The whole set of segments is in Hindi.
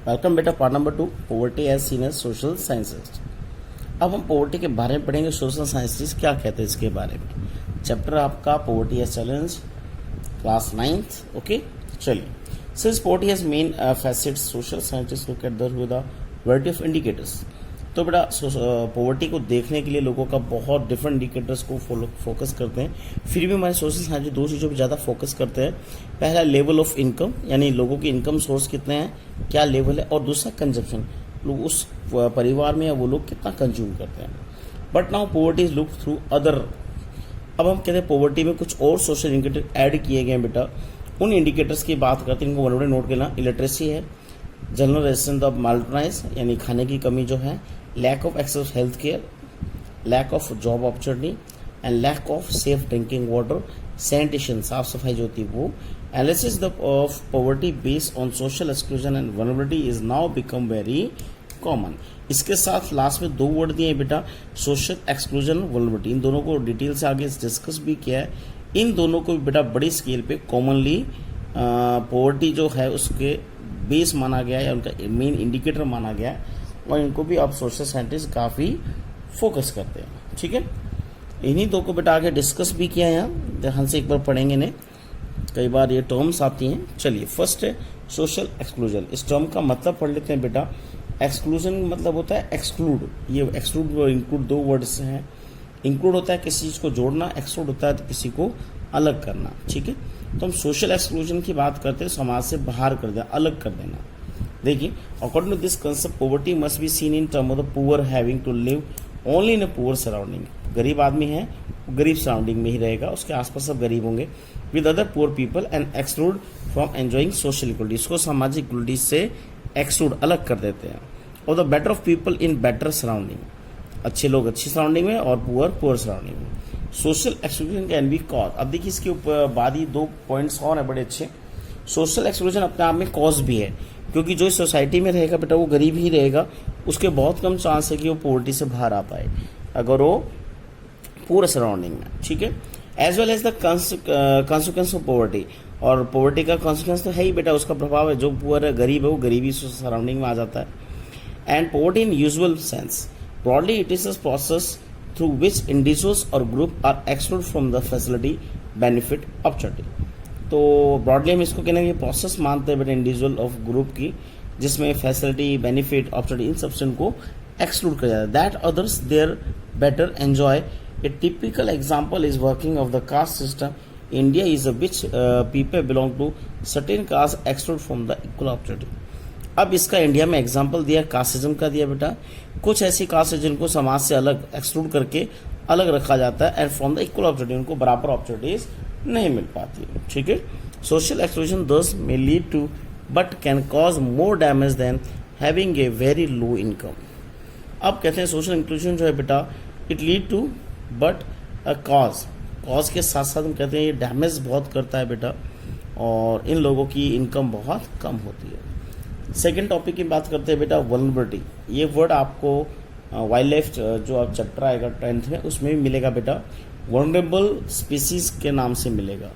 वेलकम बेटा part number 2 poverty as seen as social sciences. अब हम पॉवर्टी के बारे में पढ़ेंगे। सोशल साइंसेस क्या कहते हैं इसके बारे में। चैप्टर आपका poverty as challenge class 9th। Okay चलिए। Since poverty has many facets social scientist look at the with the variety of indicators. तो बेटा पॉवर्टी को देखने के लिए लोगों का बहुत डिफरेंट इंडिकेटर्स को फोकस करते हैं। फिर भी हमारे सोशल साइंस दो चीज़ों पर ज़्यादा फोकस करते हैं। पहला लेवल ऑफ इनकम, यानी लोगों के इनकम सोर्स कितने हैं, क्या लेवल है, और दूसरा कंजप्शन, लोग उस परिवार में या वो लोग कितना कंज्यूम करते हैं। But now poverty is look through other. अब हम कहते हैं पॉवर्टी में कुछ और सोशल इंडिकेटर ऐड किए गए हैं बेटा। उन इंडिकेटर्स की बात करते हैं, इनको वन नोट करना। इलिटरेसी है, जनरल रेजिस्टेंस ऑफ माल्टनाइज यानी खाने की कमी जो है, lack of access health care, lack of job opportunity and lack of safe drinking water, sanitation साफ सफाई जो होती है वो। Analysis of poverty based on social exclusion and vulnerability is now become very common. इसके साथ लास्ट में दो वर्ड दिए बेटा, सोशल एक्सक्लूजन वल्नरेबिलिटी। इन दोनों को डिटेल से आगे डिस्कस भी किया है। इन दोनों को बेटा बड़ी स्केल पे कॉमनली पॉवर्टी जो है उसके बेस माना गया है या उनका मेन इंडिकेटर माना गया है, और इनको भी अब सोशल साइंटिस्ट काफ़ी फोकस करते हैं। ठीक है, इन्हीं दो को बेटा आगे डिस्कस भी किया है। यहाँ ध्यान से एक बार पढ़ेंगे इन्हें, कई बार ये टर्म्स आती हैं। चलिए, फर्स्ट है सोशल एक्सक्लूजन। इस टर्म का मतलब पढ़ लेते हैं बेटा। एक्सक्लूजन मतलब होता है एक्सक्लूड। ये एक्सक्लूड और इंक्लूड दो वर्ड्स हैं। इंक्लूड होता है किसी चीज़ को जोड़ना, एक्सक्लूड होता है तो किसी को अलग करना। ठीक है, तो हम सोशल एक्सक्लूजन की बात करते हैं, समाज से बाहर कर देना, अलग कर देना। देखिए, according to this concept poverty must be seen in term of the poor having to live only in a poor surrounding. गरीब आदमी है, गरीब सराउंडिंग में ही रहेगा, उसके आसपास सब गरीब होंगे, with other poor people and exclude from enjoying social equality. इसको सामाजिक इक्वलिटी से एक्सक्लूड अलग कर देते हैं। और the better of people in better surrounding, अच्छे लोग अच्छी सराउंडिंग में और पुअर सराउंडिंग में। Social exclusion can be cause. अब देखिए इसके ऊपर बाद ही दो पॉइंट्स और हैं बड़े अच्छे। सोशल एक्सक्लूजन अपने आप में कॉज भी है, क्योंकि जो इस सोसाइटी में रहेगा बेटा वो गरीब ही रहेगा, उसके बहुत कम चांस है कि वो पॉवर्टी से बाहर आ पाए अगर वो पूरे सराउंडिंग में। ठीक है, as well as the consequence of poverty. और पॉवर्टी का कॉन्सिक्वेंस तो है ही बेटा, उसका प्रभाव है। जो पुअर है, गरीब है, वो गरीबी सराउंडिंग में आ जाता है। And poverty in usual sense broadly it is a process through which individuals or group are excluded from the facility, benefit, opportunity। तो ब्रॉडली हम इसको कहना ये प्रोसेस मानते हैं बेटा इंडिविजुअल ऑफ ग्रुप की, जिसमें फैसिलिटी, बेनिफिट, अपॉर्चुनिटी इन सबसे उनको एक्सक्लूड किया जाता है। That others their better enjoy. A typical example is working of the caste system. India is a which people belong to certain caste exclude from the equal opportunity. अब इसका इंडिया में एग्जाम्पल दिया, कास्टिज्म का दिया बेटा। कुछ ऐसी कास्ट है जिनको समाज से अलग एक्सक्लूड करके अलग रखा जाता है, and from the equal opportunity, उनको बराबर अपॉर्चुनिटीज नहीं मिल पाती। ठीक है, social exclusion thus may lead to but can cause more damage than having a very low income. अब कहते हैं सोशल इंक्लूजन जो है बेटा it lead to but a cause के साथ साथ हम कहते हैं ये डैमेज बहुत करता है बेटा, और इन लोगों की इनकम बहुत कम होती है। सेकेंड टॉपिक की बात करते हैं बेटा वल्नरेबिलिटी। ये वर्ड आपको वाइल्ड लाइफ जो आप चैप्टर आएगा 10th में उसमें भी मिलेगा बेटा। वल्नरेबल स्पीसीज के नाम से मिलेगा।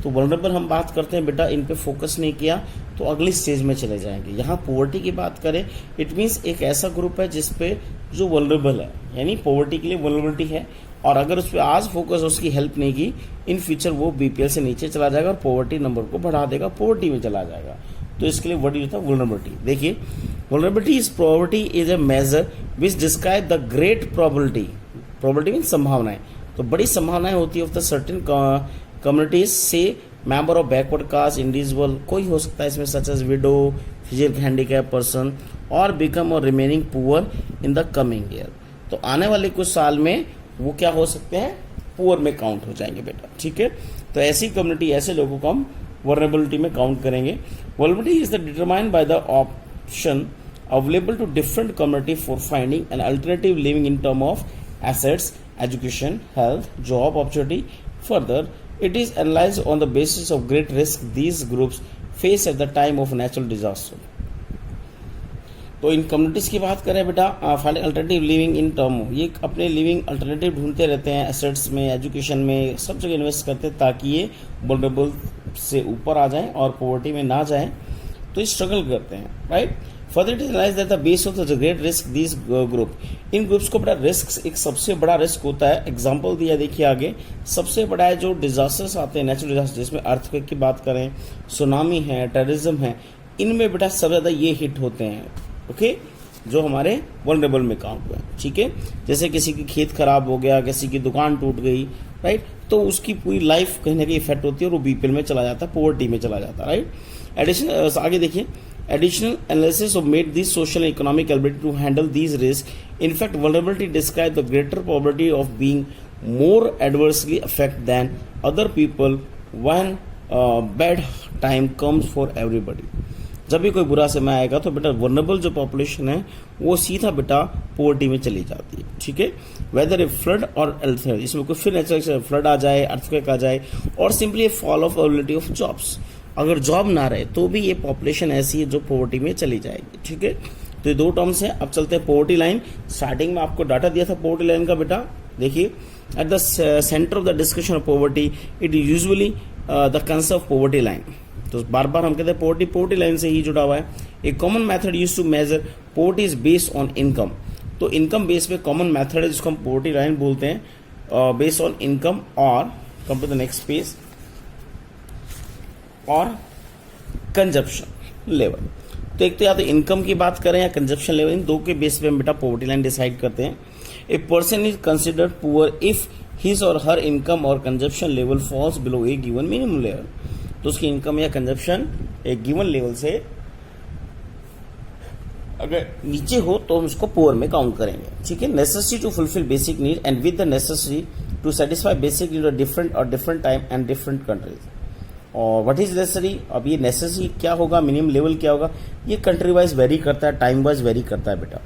तो वल्नरेबल हम बात करते हैं बेटा, इन पे फोकस नहीं किया तो अगली स्टेज में चले जाएंगे। यहाँ पॉवर्टी की बात करें, इट मीन्स एक ऐसा ग्रुप है जिसपे जो वल्नरेबल है, यानी पॉवर्टी के लिए वल्नरेबिलिटी है, और अगर उस पर आज फोकस उसकी हेल्प नहीं की, इन फ्यूचर वो बीपीएल से नीचे चला जाएगा और पॉवर्टी नंबर को बढ़ा देगा, पॉवर्टी में चला जाएगा। तो इसके लिए वर्ड यूज था वल्नरेबिलिटी। देखिए, vulnerability is poverty is a measure which describe the great probability mean संभावनाएं। तो बड़ी संभावनाएं होती है ऑफ द सर्टेन कम्युनिटीज से member of backward caste individual, कोई हो सकता है इसमें, such as widow, physical handicap person, और बिकम और remaining poor in the coming year. तो आने वाले कुछ साल में वो क्या हो सकते हैं, पुअर में काउंट हो जाएंगे बेटा। ठीक है, तो ऐसी कम्युनिटी, ऐसे लोगों को हम वल्नरेबिलिटी में काउंट करेंगे। Vulnerability is the determined by the option available to different community for finding an alternative living in term of assets, education, health, job opportunity. Further it is analysed on the basis of great risk these groups face at the time of natural disaster. तो इन कम्युनिटीज की बात करें बेटा, finding alternative living in term, ये अपने लिविंग अल्टरनेटिव ढूंढते रहते हैं, एसेट्स में, एजुकेशन में, सब जगह इन्वेस्ट करते हैं ताकि ये वल्नरेबल से ऊपर आ जाएं और पॉवर्टी में ना जाएं। तो ये स्ट्रगल करते हैं, right. Further it realise that the base of the great risk this group, इन ग्रुप्स को बड़ा रिस्क, एक सबसे बड़ा रिस्क होता है। एग्जांपल दिया देखिए आगे, सबसे बड़ा है जो डिजास्टर्स आते हैं, नेचुरल डिजास्टर, जिसमें अर्थक्वेक की बात करें, सुनामी है, टेररिज्म है, इनमें बेटा सबसे ज़्यादा ये हिट होते हैं। ओके, जो हमारे वनरेबल में काउंट हुए, ठीक है। जैसे किसी की खेत खराब हो गया, किसी की दुकान टूट गई, राइट, तो उसकी पूरी लाइफ कहीं ना कहीं इफेक्ट होती है और वो बीपीएल में चला जाता है, पॉवर्टी में चला जाता है, राइट। एडिशनल आगे देखिए, additional analysis of made this social and economic ability to handle these risks. In fact, vulnerability describe the greater probability of being more adversely affected than other people when bad time comes for everybody. जब भी कोई बुरा समय आएगा तो बेटा वनरेबल जो पॉपुलेशन है वो सीधा बेटा पॉवर्टी में चली जाती है, ठीक है। वेदर ए फ्लड और अर्थक्वेक, इसमें कोई फिर नेचुरल फ्लड आ जाए, अर्थक्वेक आ जाए, और simply fall of availability of jobs, अगर जॉब ना रहे तो भी ये पॉपुलेशन ऐसी है जो पॉवर्टी में चली जाएगी, ठीक है। तो ये दो टर्म्स हैं। अब चलते हैं पॉवर्टी लाइन। स्टार्टिंग में आपको डाटा दिया था पॉवर्टी लाइन का बेटा, देखिए at the centre of the discussion of poverty it is usually the concept of poverty line. तो बार बार हम कहते हैं पॉवर्टी लाइन से ही जुड़ा हुआ है। A common method use to measure poverty is based on income, तो इनकम बेस पे कॉमन मेथड है जिसको हम पॉवर्टी लाइन बोलते हैं, बेस्ड ऑन इनकम। और come to the next page, और कंजप्शन लेवल। तो एक तो या तो इनकम की बात करें या कंजप्शन लेवल, इन दो के बेस पे हम बेटा पॉवर्टी लाइन डिसाइड करते हैं। A person is considered poor if his और हर इनकम और कंजप्शन लेवल फॉल्स बिलो ए गिवन मिनिमम लेवल, तो उसकी इनकम या कंजप्शन एक गिवन लेवल से अगर नीचे हो तो हम उसको पुअर में काउंट करेंगे, ठीक है। Necessity to fulfil basic need and with the necessity to satisfy basic need different time and different countries. और व्हाट इज नेसेसरी, अब ये नेसेसरी क्या होगा, मिनिमम लेवल क्या होगा, ये कंट्री वाइज वेरी करता है, टाइम वाइज वेरी करता है बेटा।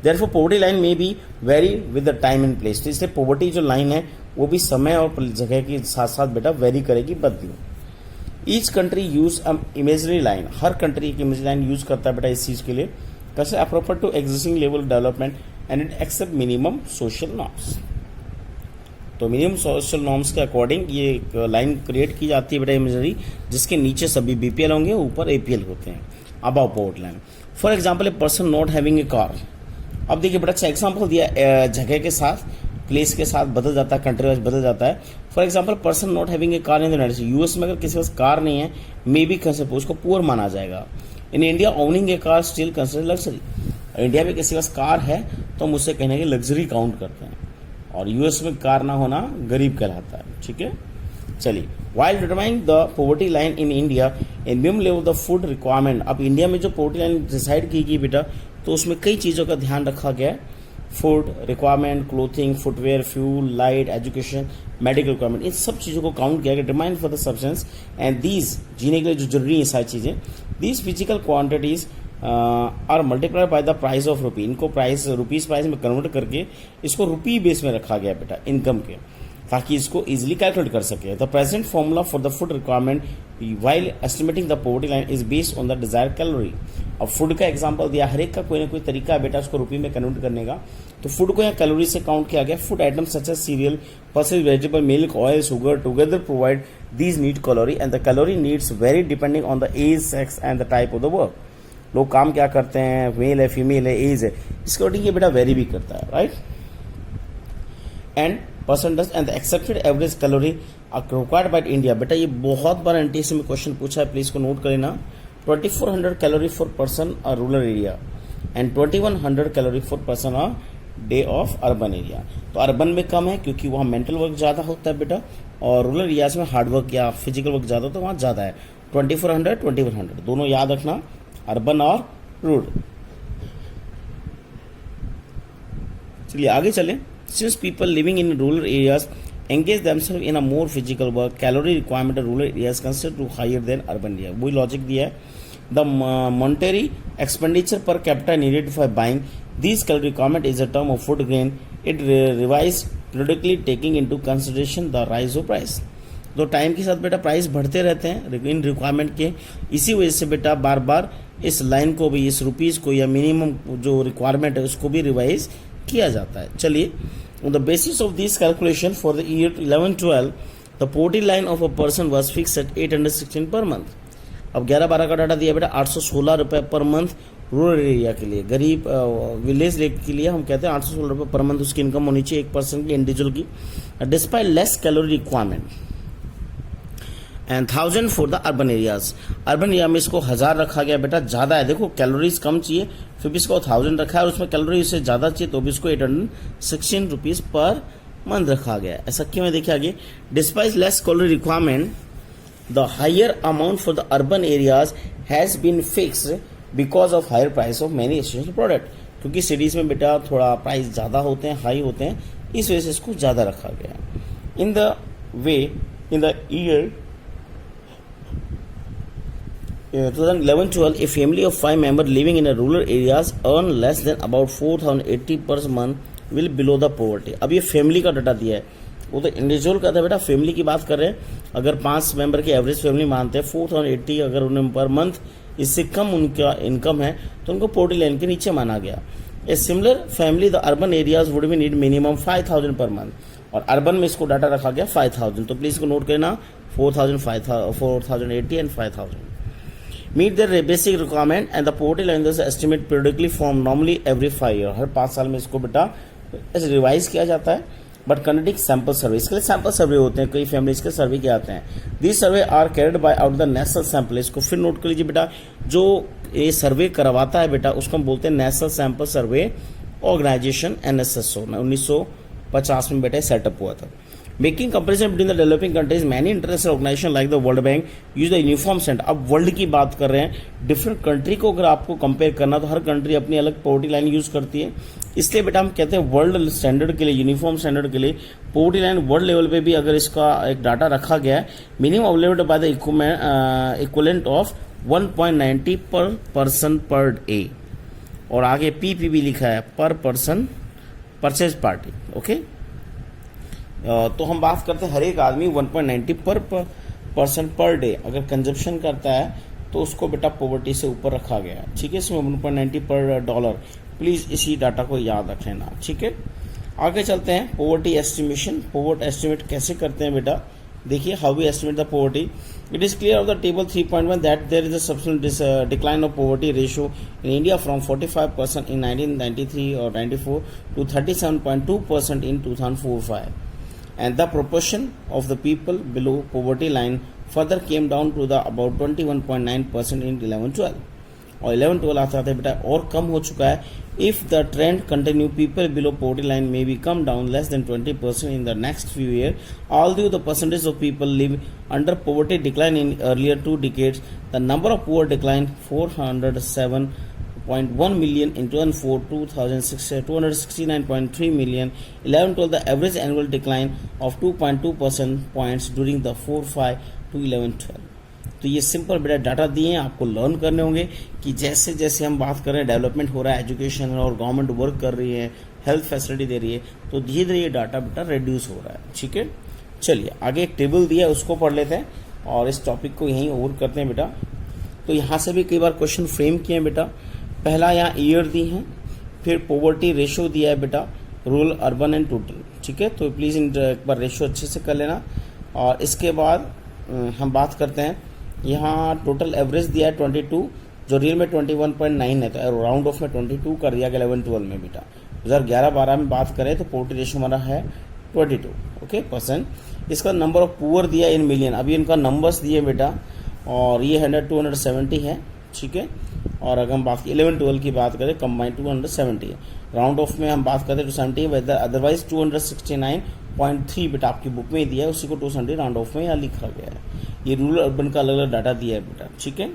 देयरफॉर पॉवर्टी लाइन में भी very with the time and place, तो इसलिए पॉवर्टी जो लाइन है वो भी समय और जगह के साथ साथ बेटा वेरी करेगी, बदलेगी। Each country use imagery line, हर कंट्री एक इमेजरी लाइन यूज करता है बेटा इस चीज के लिए, कैसे appropriate to existing level development and it accept minimum social norms. तो मिनिमम सोशल नॉर्म्स के अकॉर्डिंग ये एक लाइन क्रिएट की जाती है बेटा इमेजरी, जिसके नीचे सभी बीपीएल होंगे, ऊपर एपीएल होते हैं, above poverty line. For example a person not having a car, अब देखिए बड़ा अच्छा एग्जाम्पल दिया, जगह के साथ प्लेस के साथ बदल जाता है, कंट्री वाइज बदल जाता है। For example person not having a car in the United states, US में अगर किसी के पास कार नहीं है मे बी कंसिडर उसको पुअर माना जाएगा। In India owning a car still consider luxury, India में किसी के पास कार है तो हम उससे कहने के लग्जरी काउंट करते हैं, और यूएस में कार ना होना गरीब कहलाता है, ठीक है। चलिए, while determining the poverty line in India in minimum level the food requirement, अब इंडिया में जो पॉवर्टी लाइन डिसाइड की गई बेटा तो उसमें कई चीज़ों का ध्यान रखा गया है, food requirement, clothing, footwear, fuel, light, education, medical requirement, इन सब चीज़ों को काउंट किया गया, determine for the substance and these, जीने के लिए जो जरूरी है सारी चीज़ें, दीज फिजिकल क्वान्टिटीज और multiply by the price of rupee, इनको प्राइस रुपीज प्राइस में कन्वर्ट करके इसको रुपी बेस में रखा गया बेटा इनकम के, ताकि इसको इजीली कैलकुलेट कर सके। The present formula for the food requirement while estimating the poverty line is based on the desire calorie. अब फूड का एग्जांपल दिया, हर एक का कोई ना कोई तरीका है बेटा उसको रुपये में कन्वर्ट करने का, तो फूड को यहाँ कैलोरी से काउंट किया गया। Food items such as cereal, pulses, vegetable, milk, oil, sugar together provide these need calorie and the calorie needs vary depending on the age, sex and the type of the work. लोग काम क्या करते हैं, मेल है, फीमेल है, एज है, इसके अकॉर्डिंग ये बेटा वेरी भी करता है, right. And percentage and the accepted average calorie required by India, बेटा ये बहुत बार एनटीएससी में क्वेश्चन पूछा है, प्लीज को नोट कर लेना। 2400 कैलोरी फॉर पर्सन और rural area and 2100 calorie for person और डे ऑफ अर्बन एरिया। तो अर्बन में कम है क्योंकि वहाँ मेंटल वर्क ज़्यादा होता है बेटा, और रूरल एरियाज में हार्ड वर्क या फिजिकल वर्क ज़्यादा होता है, वहाँ ज़्यादा है। 2400 2100 दोनों याद रखना, अर्बन और रूरल। चलिए आगे चलें। Since people living in rural areas engage themselves in a more physical work, calorie requirement of rural areas considered to higher than urban area. वही लॉजिक दिया है। The monetary expenditure per capita needed for buying these calorie requirement is a term of food grain. It revised periodically taking into consideration the rise of price. तो टाइम के साथ बेटा प्राइस बढ़ते रहते हैं इन रिक्वायरमेंट के, इसी वजह से बेटा बार बार इस लाइन को भी, इस रुपीज़ को या मिनिमम जो रिक्वायरमेंट है उसको भी रिवाइज किया जाता है। चलिए, on the basis of this calculation for the year 11-12 the poverty line of a person was fixed at 816 per month। अब 11-12 का डाटा दिया बेटा 816 रुपये पर मंथ रूरल एरिया के लिए, गरीब विलेज के लिए हम कहते हैं 816 रुपये पर मंथ उसकी इनकम होनी चाहिए 1% की इंडिविजुअल की, despite less calorie requirement, and 1000 for the urban areas. Urban area में इसको 1000 रखा गया बेटा, ज़्यादा है, देखो कैलोरीज कम चाहिए फिर भी इसको 1000 रखा है, और उसमें कैलोरी से ज़्यादा चाहिए तो भी इसको 816 रुपीज़ पर मंथ रखा गया। ऐसा क्यों है, देखिए आगे, despite less calorie requirement the higher amount for the urban areas has been fixed because of higher price of many essential product, क्योंकि सिटीज़ में बेटा थोड़ा प्राइस ज़्यादा होते हैं, हाई होते हैं, इस वजह से इसको ज़्यादा रखा गया। In the year 2011-12, a family of 5 members living in a rural areas earn less than about 4,080 per month will below the poverty। अब ये फैमिली का डाटा दिया है, वो तो इंडिविजुअल का था बेटा, फैमिली की बात कर रहे हैं। अगर 5 मेंबर की एवरेज फैमिली मानते हैं 4,080 अगर उन्हें पर मंथ इससे कम उनका इनकम है तो उनको पोवर्टी लाइन के नीचे माना गया। A similar family the urban areas would be need minimum 5,000 per month, और अर्बन में इसको डाटा रखा गया 5,000, तो प्लीज इसको नोट करना 4,080 and 5,000। Meet the basic requirement and the poverty line estimate periodically form normally every 5 year, हर 5 साल में इसको बेटा ऐसे रिवाइज किया जाता है, बट कंडक्टिंग सैंपल सर्वे, इसके लिए सैंपल सर्वे होते हैं, कई फैमिलीज के सर्वे किए जाते हैं। This survey are carried by out the national sample, इसको फिर नोट कर लीजिए बेटा, जो ये सर्वे करवाता है बेटा उसको हम बोलते हैं national sample survey organisation NSSO, 1950 में बेटा सेटअप हुआ था। Making comparison between the developing countries, many international organisation like the world bank use the uniform standard. अब वर्ल्ड की बात कर रहे हैं, डिफरेंट कंट्री को अगर आपको कंपेयर करना तो हर कंट्री अपनी अलग पोवर्टी लाइन यूज करती है, इसलिए बेटा हम कहते हैं वर्ल्ड स्टैंडर्ड के लिए, यूनिफॉर्म स्टैंडर्ड के लिए पोवर्टी लाइन वर्ल्ड लेवल पे भी अगर इसका एक डाटा रखा गया है, minimum available by the equivalent of 1.90 पर पर्सन पर डे, और आगे PPP लिखा है पर पर्सन परचेज पार्टी। ओके, तो हम बात करते हैं हर एक आदमी 1.90 पर पर्सन पर डे अगर कंजप्शन करता है तो उसको बेटा पॉवर्टी से ऊपर रखा गया है, ठीक है, इसमें 1.90 पर डॉलर, प्लीज इसी डाटा को याद रख लेना, ठीक है। आगे चलते हैं, पॉवर्टी एस्टिमेशन। पॉवर्टी एस्टिमेट कैसे करते हैं बेटा, देखिए, how we estimate the poverty. It is clear of the table 3.1 that there is a substantial decline of poverty ratio in India from 45% in 1993 और 94 to 37.2% in 2004-05, and the proportion of the people below poverty line further came down to the about 21.9% in 11-12, और 11-12 आता है बेटा और कम हो चुका है। If the trend continue, people below poverty line may be come down less than 20% in the next few years. Although the percentage of people live under poverty decline in earlier 2 decades, the number of poor declined 407.1 million in 2004, 2006 269.3 million, 11-12 the average annual decline of 2.2% points during the 4-5 to 11-12। तो ये सिंपल बेटा डाटा दिए हैं, आपको लर्न करने होंगे कि जैसे जैसे हम बात कर रहे हैं डेवलपमेंट हो रहा है, एजुकेशन और गवर्नमेंट वर्क कर रही है, हेल्थ फैसिलिटी दे रही है, तो धीरे धीरे ये डाटा बेटा रिड्यूस हो रहा है, ठीक है। चलिए आगे एक टेबल दिया है उसको पढ़ लेते हैं और इस टॉपिक को यहीं ओवर करते हैं बेटा। तो यहाँ से भी कई बार क्वेश्चन फ्रेम किए हैं बेटा। पहला यहाँ ईयर दी है, फिर पॉवर्टी रेशो दिया है बेटा, रूरल अर्बन एंड टोटल, ठीक है। तो प्लीज़ एक बार रेशो अच्छे से कर लेना। और इसके बाद हम बात करते हैं, यहाँ टोटल एवरेज दिया है 22, जो रियल में 21.9 है, तो राउंड ऑफ में 22 कर दिया गया 11-12 में बेटा। 2011-12 में बात करें तो पॉवर्टी रेशो हमारा है 22, ओके परसेंट। इसका नंबर ऑफ पुअर दिया इन मिलियन, अभी इनका नंबर्स दिए बेटा, और ये 270 है, ठीक है। और अगर हम बात 11-12 की बात करें कंबाइंड 270 है, राउंड ऑफ में हम बात करते हैं 270 है, अदरवाइज 269.3 बेटा आपकी बुक में ही दिया है, उसी को 270 राउंड ऑफ में यहाँ लिखा गया है। ये रूरल अर्बन का अलग अलग डाटा दिया है बेटा, ठीक है।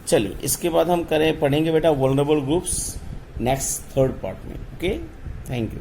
चलिए इसके बाद हम पढ़ेंगे बेटा vulnerable groups next 3rd part में, ओके। Thank you.